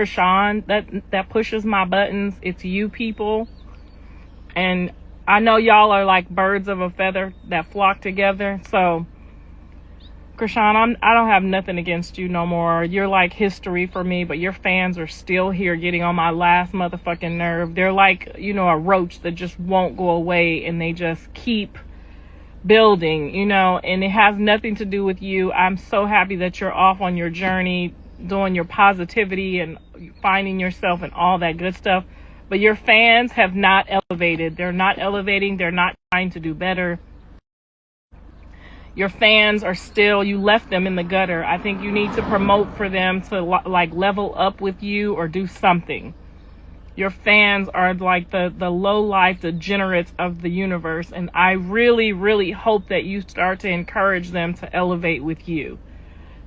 Chrisean that pushes my buttons. It's you people. And I know y'all are like birds of a feather that flock together. So, Chrisean, I don't have nothing against you no more. You're like history for me, but your fans are still here getting on my last motherfucking nerve. They're like, you know, a roach that just won't go away, and they just keep building, you know, and it has nothing to do with you. I'm so happy that you're off on your journey, doing your positivity and finding yourself and all that good stuff. But your fans have not elevated. They're not elevating. They're not trying to do better. Your fans are still, you left them in the gutter. I think you need to promote for them to like level up with you or do something. Your fans are like the low life degenerates of the universe. And I really, really hope that you start to encourage them to elevate with you.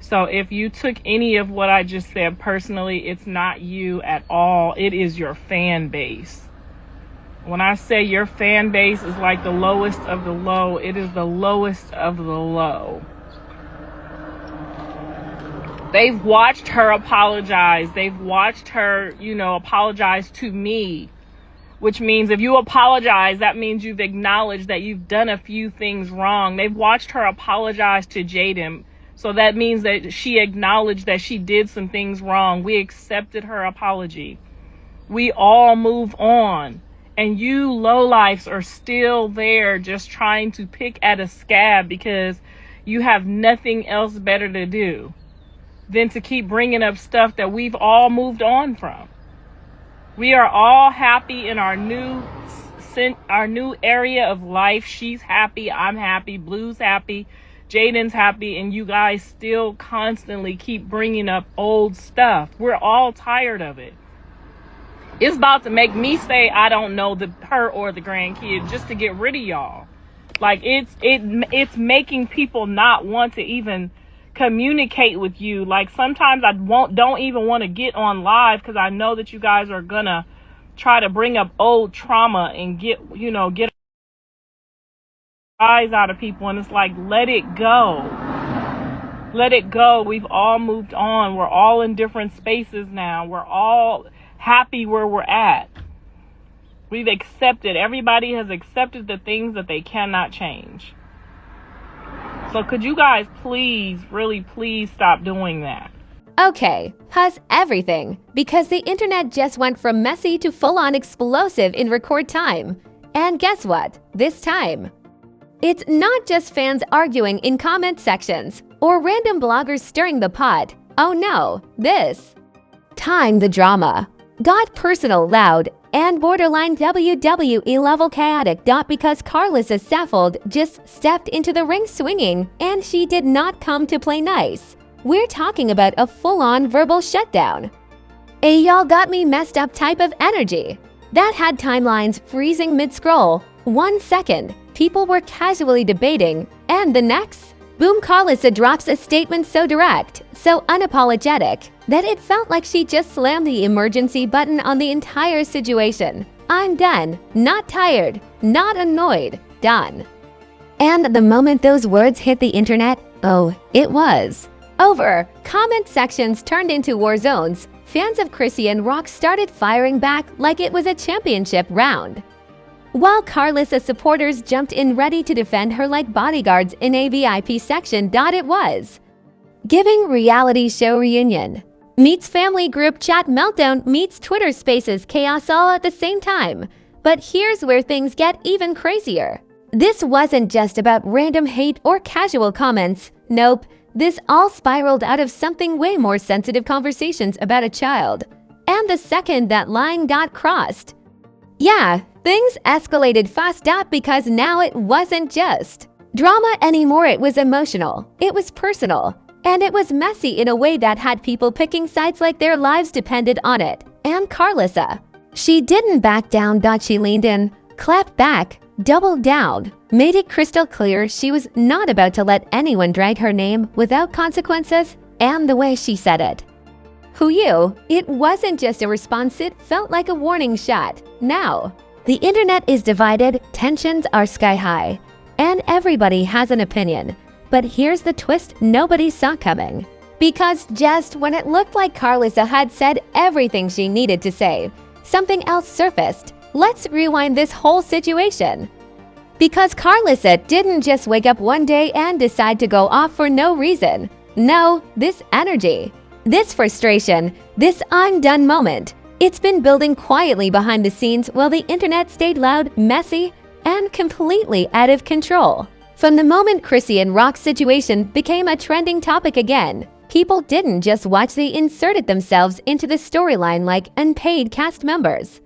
So if you took any of what I just said personally, it's not you at all. It is your fan base. When I say your fan base is like the lowest of the low, it is the lowest of the low. They've watched her apologize. They've watched her, you know, apologize to me. Which means if you apologize, that means you've acknowledged that you've done a few things wrong. They've watched her apologize to Jaden. So that means that she acknowledged that she did some things wrong. We accepted her apology. We all move on. And you lowlifes are still there just trying to pick at a scab because you have nothing else better to do than to keep bringing up stuff that we've all moved on from. We are all happy in our new area of life. She's happy. I'm happy. Blue's happy. Jaden's happy, and you guys still constantly keep bringing up old stuff. We're all tired of it. It's about to make me say I don't know her or the grandkid just to get rid of y'all. Like it's making people not want to even communicate with you. Like sometimes I don't even want to get on live because I know that you guys are gonna try to bring up old trauma and get eyes out of people, and it's like, let it go. Let it go. We've all moved on. We're all in different spaces now. We're all happy where we're at. We've accepted. Everybody has accepted the things that they cannot change. So could you guys please, really please stop doing that? Okay, pause everything, because the internet just went from messy to full-on explosive in record time. And guess what? This time, it's not just fans arguing in comment sections or random bloggers stirring the pot. Oh no, this time the drama got personal, loud, and borderline WWE level chaotic. Because Karlissa Saffold just stepped into the ring swinging, and she did not come to play nice. We're talking about a full-on verbal shutdown. A y'all got me messed up type of energy that had timelines freezing mid-scroll. 1 second, people were casually debating, and the next, boom, Karlissa drops a statement so direct, so unapologetic, that it felt like she just slammed the emergency button on the entire situation. I'm done, not tired, not annoyed, done. And the moment those words hit the internet, oh, it was over. Comment sections turned into war zones. Fans of Chrisean Rock started firing back like it was a championship round, while Karlissa supporters jumped in ready to defend her like bodyguards in a VIP section. It was giving reality show reunion meets family group chat meltdown meets Twitter Spaces chaos all at the same time. But here's where things get even crazier. This wasn't just about random hate or casual comments. Nope, this all spiraled out of something way more sensitive: conversations about a child. And the second that line got crossed, yeah, things escalated fast up, because now it wasn't just drama anymore. It was emotional, it was personal, and it was messy in a way that had people picking sides like their lives depended on it. And Karlissa, she didn't back down. She leaned in, clapped back, doubled down, made it crystal clear she was not about to let anyone drag her name without consequences. And the way she said it, who you? It wasn't just a response, it felt like a warning shot. Now, the internet is divided, tensions are sky high, and everybody has an opinion. But here's the twist nobody saw coming. Because just when it looked like Karlissa had said everything she needed to say, something else surfaced. Let's rewind this whole situation. Because Karlissa didn't just wake up one day and decide to go off for no reason. No, this energy, this frustration, this I'm done moment, it's been building quietly behind the scenes while the internet stayed loud, messy, and completely out of control. From the moment Chrisean Rock's situation became a trending topic again, people didn't just watch, they inserted themselves into the storyline like unpaid cast members.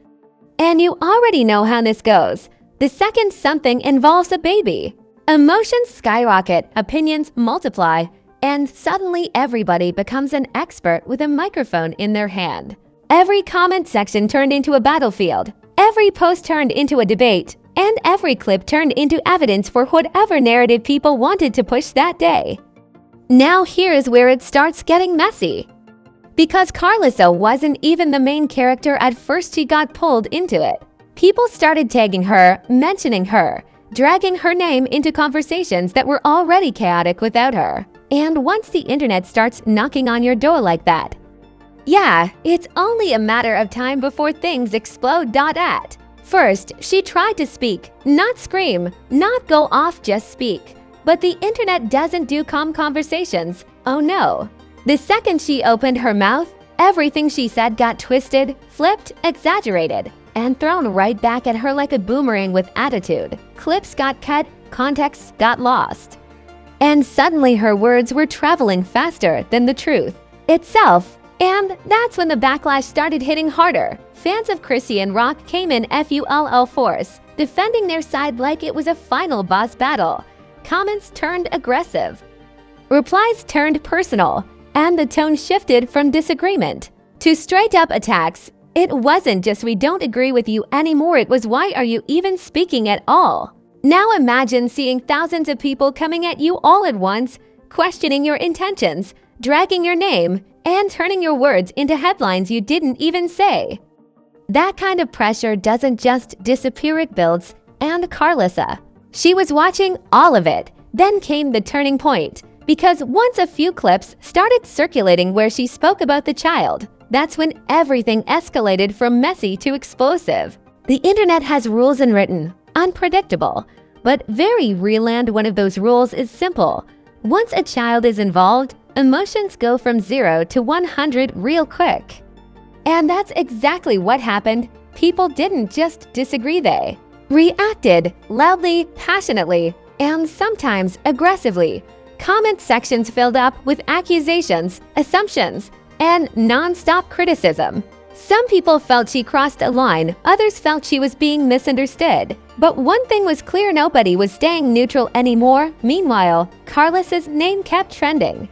And you already know how this goes. The second something involves a baby, emotions skyrocket, opinions multiply, and suddenly everybody becomes an expert with a microphone in their hand. Every comment section turned into a battlefield, every post turned into a debate, and every clip turned into evidence for whatever narrative people wanted to push that day. Now here's where it starts getting messy. Because Karlissa wasn't even the main character at first, she got pulled into it. People started tagging her, mentioning her, dragging her name into conversations that were already chaotic without her. And once the internet starts knocking on your door like that, yeah, it's only a matter of time before things explode. At first, she tried to speak, not scream, not go off, just speak. But the internet doesn't do calm conversations. Oh no. The second she opened her mouth, everything she said got twisted, flipped, exaggerated, and thrown right back at her like a boomerang with attitude. Clips got cut, context got lost. And suddenly her words were traveling faster than the truth itself. And that's when the backlash started hitting harder. Fans of Chrisean Rock came in full force, defending their side like it was a final boss battle. Comments turned aggressive. Replies turned personal, and the tone shifted from disagreement to straight-up attacks. It wasn't just "we don't agree with you" anymore, it was "why are you even speaking at all?" Now imagine seeing thousands of people coming at you all at once, questioning your intentions, dragging your name, and turning your words into headlines you didn't even say. That kind of pressure doesn't just disappear, it builds. And Karlissa, she was watching all of it. Then came the turning point, because once a few clips started circulating where she spoke about the child, that's when everything escalated from messy to explosive. The internet has rules unwritten, unpredictable, but very real, and one of those rules is simple. Once a child is involved, emotions go from 0 to 100 real quick. And that's exactly what happened. People didn't just disagree, they reacted loudly, passionately, and sometimes aggressively. Comment sections filled up with accusations, assumptions, and nonstop criticism. Some people felt she crossed a line, others felt she was being misunderstood. But one thing was clear, nobody was staying neutral anymore. Meanwhile, Karlissa's name kept trending.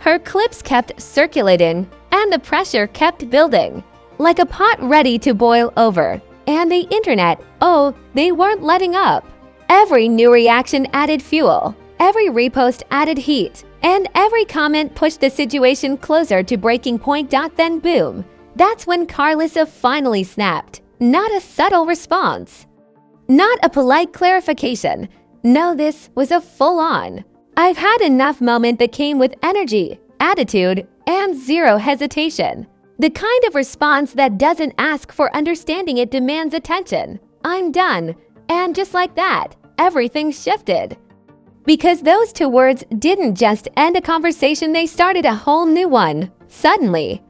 Her clips kept circulating, and the pressure kept building, like a pot ready to boil over. And the internet, oh, they weren't letting up. Every new reaction added fuel, every repost added heat, and every comment pushed the situation closer to breaking point. Then boom, that's when Karlissa finally snapped. Not a subtle response, not a polite clarification. No, this was a full-on "I've had enough" moment that came with energy, attitude, and zero hesitation. The kind of response that doesn't ask for understanding, it demands attention. "I'm done." And just like that, everything shifted. Because those two words didn't just end a conversation, they started a whole new one. Suddenly,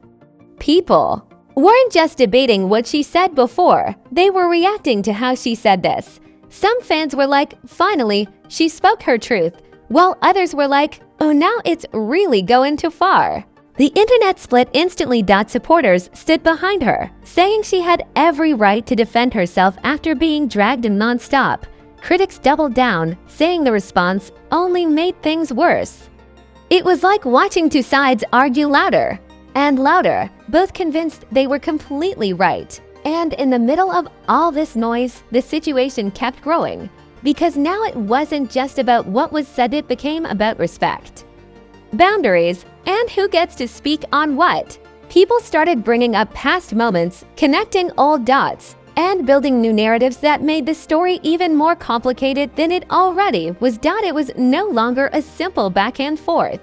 people weren't just debating what she said before, they were reacting to how she said this. Some fans were like, "Finally, she spoke her truth," while others were like, "Oh, now it's really going too far." The internet split instantly. Supporters stood behind her, saying she had every right to defend herself after being dragged in nonstop. Critics doubled down, saying the response only made things worse. It was like watching two sides argue louder and louder, both convinced they were completely right. And in the middle of all this noise, the situation kept growing. Because now it wasn't just about what was said, it became about respect, boundaries, and who gets to speak on what. People started bringing up past moments, connecting old dots, and building new narratives that made the story even more complicated than it already was. It was no longer a simple back and forth.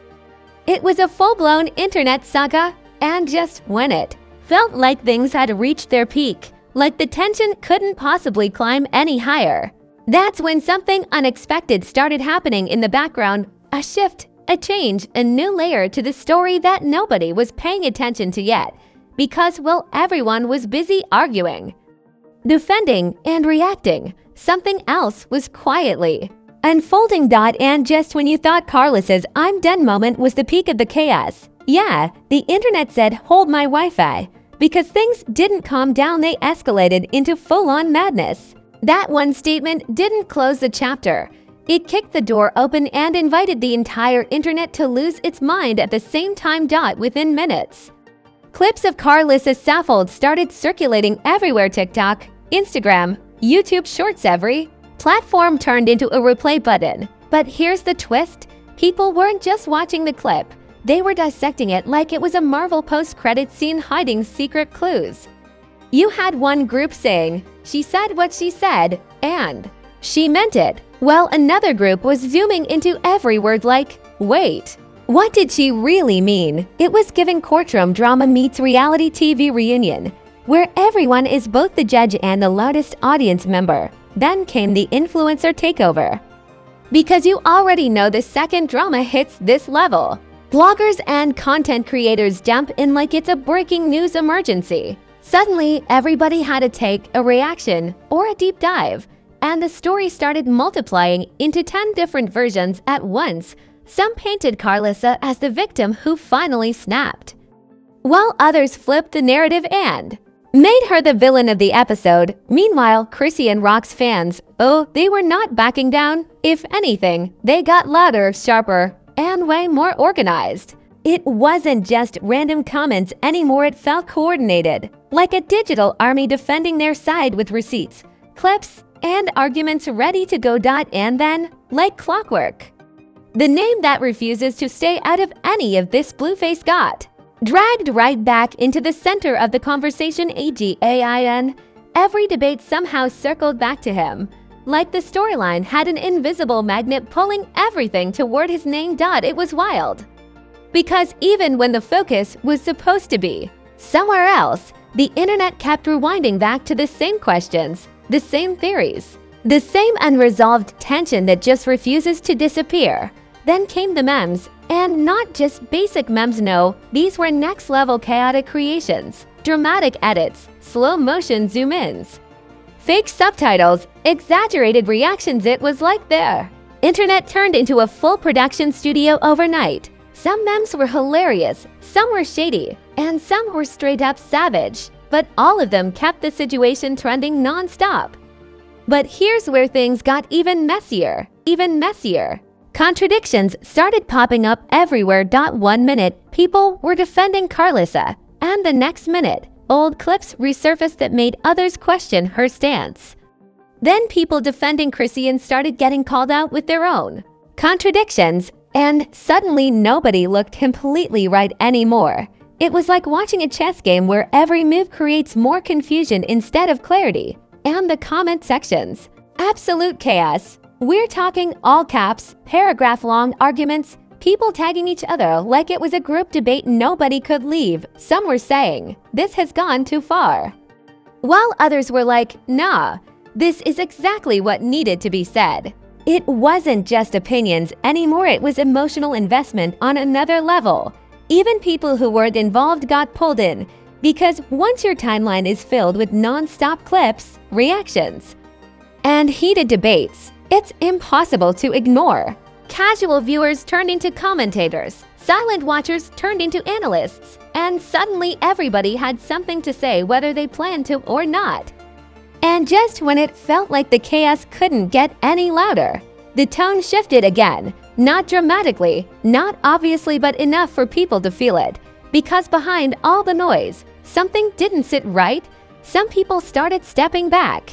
It was a full-blown internet saga, and just when it felt like things had reached their peak, like the tension couldn't possibly climb any higher, that's when something unexpected started happening in the background. A shift, a change, a new layer to the story that nobody was paying attention to yet, because, well, everyone was busy arguing, defending, and reacting. Something else was quietly unfolding. And just when you thought Karlissa's "I'm done" moment was the peak of the chaos, yeah, the internet said, "Hold my Wi-Fi," because things didn't calm down. They escalated into full-on madness. That one statement didn't close the chapter. It kicked the door open and invited the entire internet to lose its mind at the same time. Within minutes, clips of Karlissa Saffold started circulating everywhere. TikTok, Instagram, YouTube Shorts, every platform turned into a replay button. But here's the twist. People weren't just watching the clip. They were dissecting it like it was a Marvel post-credit scene hiding secret clues. You had one group saying, "She said what she said, and she meant it," while another group was zooming into every word like, "Wait, what did she really mean?" It was giving courtroom drama meets reality TV reunion, where everyone is both the judge and the loudest audience member. Then came the influencer takeover. Because you already know the second drama hits this level, bloggers and content creators jump in like it's a breaking news emergency. Suddenly, everybody had a take, a reaction, or a deep dive, and the story started multiplying into 10 different versions at once. Some painted Karlissa as the victim who finally snapped, while others flipped the narrative and made her the villain of the episode. Meanwhile, Chrisean Rock's fans, oh, they were not backing down. If anything, they got louder, sharper, and way more organized. It wasn't just random comments anymore. It felt coordinated, like a digital army defending their side with receipts, clips, and arguments ready to go. And then, like clockwork, the name that refuses to stay out of any of this, Blueface, got dragged right back into the center of the conversation. AGAIN. Every debate somehow circled back to him, like the storyline had an invisible magnet pulling everything toward his name. It was wild, because even when the focus was supposed to be somewhere else, the internet kept rewinding back to the same questions, the same theories, the same unresolved tension that just refuses to disappear. Then came the memes, and not just basic memes, no, these were next-level chaotic creations, dramatic edits, slow-motion zoom-ins, fake subtitles, exaggerated reactions. It was like their internet turned into a full production studio overnight. Some memes were hilarious, some were shady, and some were straight up savage, but all of them kept the situation trending non-stop. But here's where things got even messier, even messier. Contradictions started popping up everywhere. 1 minute, people were defending Karlissa, and the next minute, old clips resurfaced that made others question her stance. Then people defending Chrisean started getting called out with their own contradictions, and suddenly nobody looked completely right anymore. It was like watching a chess game where every move creates more confusion instead of clarity. And the comment sections, absolute chaos. We're talking all caps, paragraph-long arguments, people tagging each other like it was a group debate nobody could leave. Some were saying, "This has gone too far," while others were like, "Nah, this is exactly what needed to be said." It wasn't just opinions anymore, it was emotional investment on another level. Even people who weren't involved got pulled in, because once your timeline is filled with non-stop clips, reactions, and heated debates, it's impossible to ignore. Casual viewers turned into commentators, silent watchers turned into analysts, and suddenly everybody had something to say whether they planned to or not. And just when it felt like the chaos couldn't get any louder, the tone shifted again. Not dramatically, not obviously, but enough for people to feel it. Because behind all the noise, something didn't sit right. Some people started stepping back,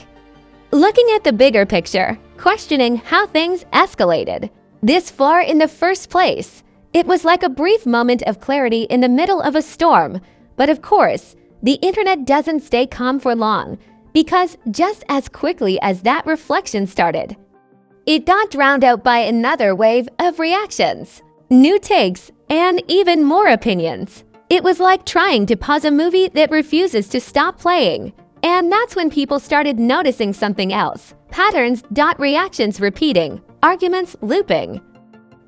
looking at the bigger picture, questioning how things escalated this far in the first place. It was like a brief moment of clarity in the middle of a storm. But of course, the internet doesn't stay calm for long, because just as quickly as that reflection started, it got drowned out by another wave of reactions. New takes, and even more opinions. It was like trying to pause a movie that refuses to stop playing. And that's when people started noticing something else. Patterns, reactions repeating, arguments looping.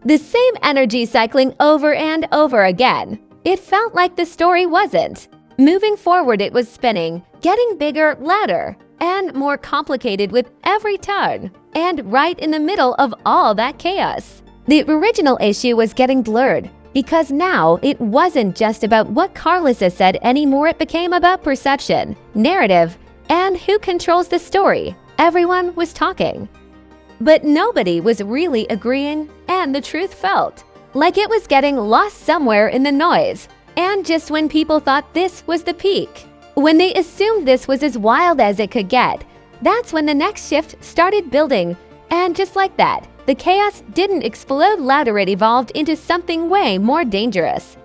The same energy cycling over and over again. It felt like the story wasn't. Moving forward, it was spinning, getting bigger, louder, and more complicated with every turn. And right in the middle of all that chaos, the original issue was getting blurred. Because now it wasn't just about what Karlissa said anymore, it became about perception, narrative, and who controls the story. Everyone was talking. But nobody was really agreeing, and the truth felt like it was getting lost somewhere in the noise. And just when people thought this was the peak, when they assumed this was as wild as it could get, that's when the next shift started building. And just like that, the chaos didn't explode louder, it evolved into something way more dangerous.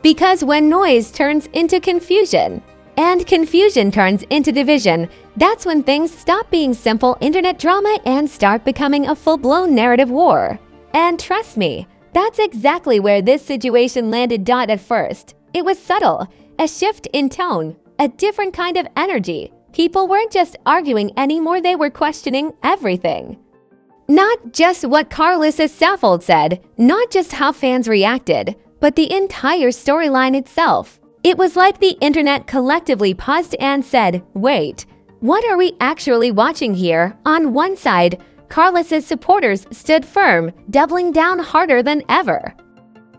Because when noise turns into confusion, and confusion turns into division, that's when things stop being simple internet drama and start becoming a full-blown narrative war. And trust me, that's exactly where this situation landed. At first, it was subtle, a shift in tone, a different kind of energy. People weren't just arguing anymore, they were questioning everything. Not just what Karlissa Saffold said, not just how fans reacted, but the entire storyline itself. It was like the internet collectively paused and said, wait, what are we actually watching here? On one side, Karlissa's supporters stood firm, doubling down harder than ever.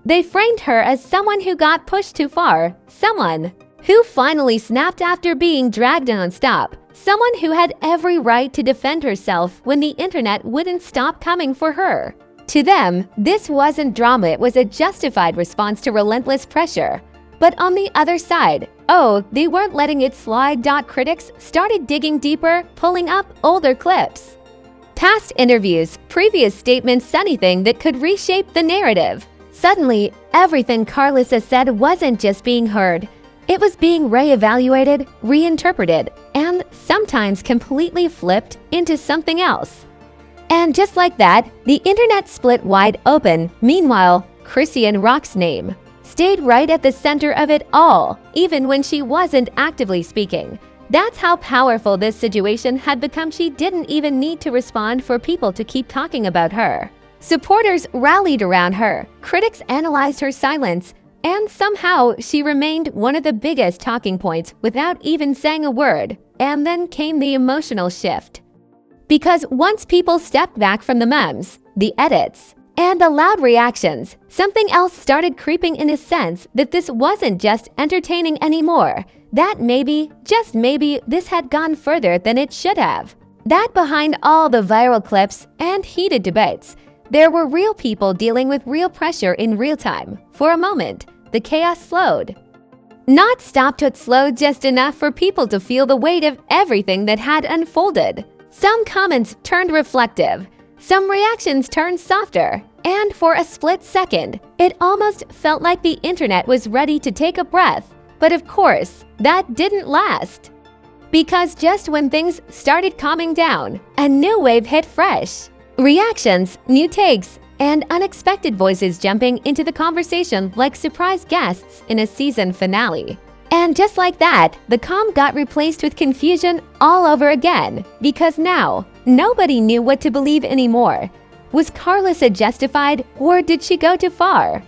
They framed her as someone who got pushed too far, someone who finally snapped after being dragged nonstop, someone who had every right to defend herself when the internet wouldn't stop coming for her. To them, this wasn't drama, it was a justified response to relentless pressure. But on the other side, they weren't letting it slide. Critics started digging deeper, pulling up older clips. Past interviews, previous statements, anything that could reshape the narrative. Suddenly, everything Karlissa said wasn't just being heard. It was being re-evaluated, reinterpreted, and sometimes completely flipped into something else. And just like that, the internet split wide open. Meanwhile, Chrisean Rock's name stayed right at the center of it all, even when she wasn't actively speaking. That's how powerful this situation had become. She didn't even need to respond for people to keep talking about her. Supporters rallied around her, critics analyzed her silence, and somehow she remained one of the biggest talking points without even saying a word. And then came the emotional shift. Because once people stepped back from the memes, the edits, and the loud reactions, something else started creeping in, a sense that this wasn't just entertaining anymore. That maybe, just maybe, this had gone further than it should have. That behind all the viral clips and heated debates, there were real people dealing with real pressure in real time. For a moment, the chaos slowed. Not stopped, it slowed just enough for people to feel the weight of everything that had unfolded. Some comments turned reflective, some reactions turned softer, and for a split second, it almost felt like the internet was ready to take a breath. But of course, that didn't last. Because just when things started calming down, a new wave hit fresh. Reactions, new takes, and unexpected voices jumping into the conversation like surprise guests in a season finale. And just like that, the calm got replaced with confusion all over again. Because now, nobody knew what to believe anymore. Was Karlissa justified, or did she go too far?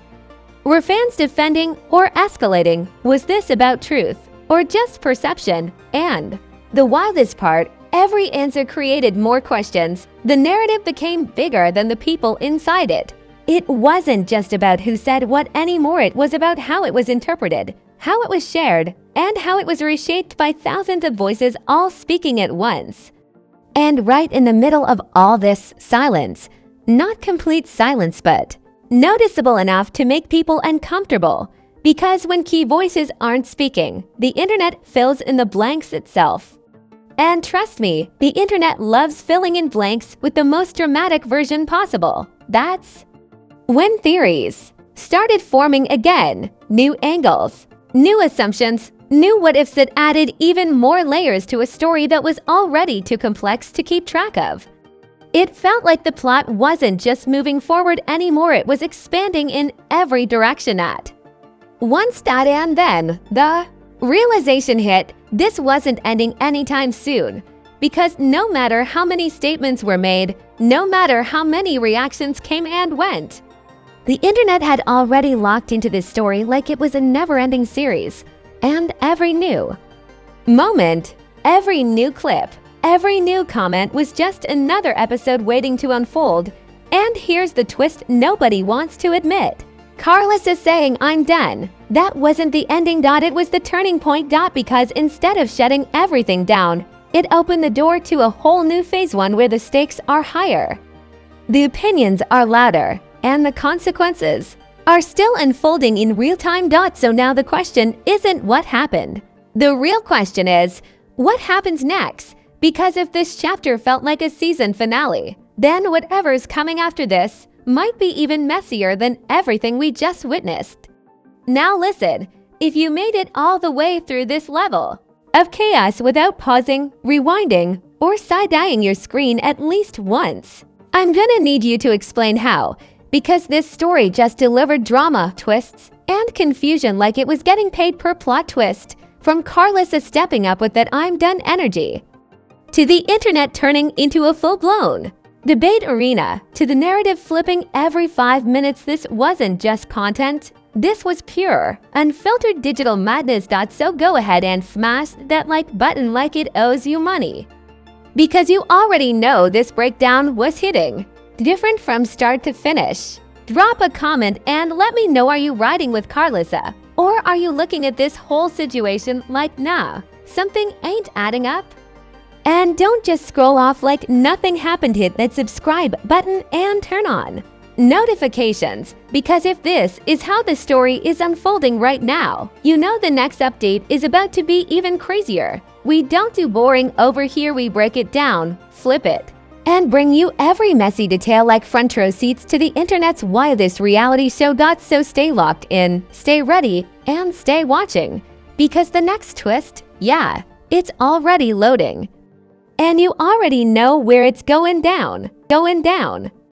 Were fans defending or escalating? Was this about truth, or just perception? And the wildest part, every answer created more questions. The narrative became bigger than the people inside it. It wasn't just about who said what anymore, it was about how it was interpreted, how it was shared, and how it was reshaped by thousands of voices all speaking at once. And right in the middle of all this, silence. Not complete silence, but noticeable enough to make people uncomfortable. Because when key voices aren't speaking, the internet fills in the blanks itself. And trust me, the internet loves filling in blanks with the most dramatic version possible. That's when theories started forming again, new angles, new assumptions, new what-ifs that added even more layers to a story that was already too complex to keep track of. It felt like the plot wasn't just moving forward anymore, it was expanding in every direction at. And then the realization hit, this wasn't ending anytime soon. Because no matter how many statements were made, no matter how many reactions came and went, the internet had already locked into this story like it was a never-ending series. And every new moment, every new clip, every new comment was just another episode waiting to unfold. And here's the twist nobody wants to admit. Karlissa saying I'm done. That wasn't the ending. It was the turning point. Because instead of shutting everything down, it opened the door to a whole new phase one where the stakes are higher. The opinions are louder, and the consequences are still unfolding in real time. So now the question isn't what happened. The real question is, what happens next? Because if this chapter felt like a season finale, then whatever's coming after this might be even messier than everything we just witnessed. Now listen, if you made it all the way through this level of chaos without pausing, rewinding, or side-eyeing your screen at least once, I'm gonna need you to explain how, because this story just delivered drama, twists, and confusion like it was getting paid per plot twist, from Karlissa stepping up with that I'm done energy, to the internet turning into a full-blown debate arena, to the narrative flipping every 5 minutes. This wasn't just content. This was pure, unfiltered digital madness. So go ahead and smash that like button like it owes you money. Because you already know this breakdown was hitting different from start to finish. Drop a comment and let me know, are you riding with Karlissa? Or are you looking at this whole situation like, nah, something ain't adding up? And don't just scroll off like nothing happened. Hit that subscribe button and turn on notifications, because if this is how the story is unfolding right now, you know the next update is about to be even crazier. We don't do boring over here, we break it down, flip it, and bring you every messy detail like front row seats to the internet's wildest reality show. So stay locked in, stay ready, and stay watching, because the next twist, yeah, it's already loading. And you already know where it's going down.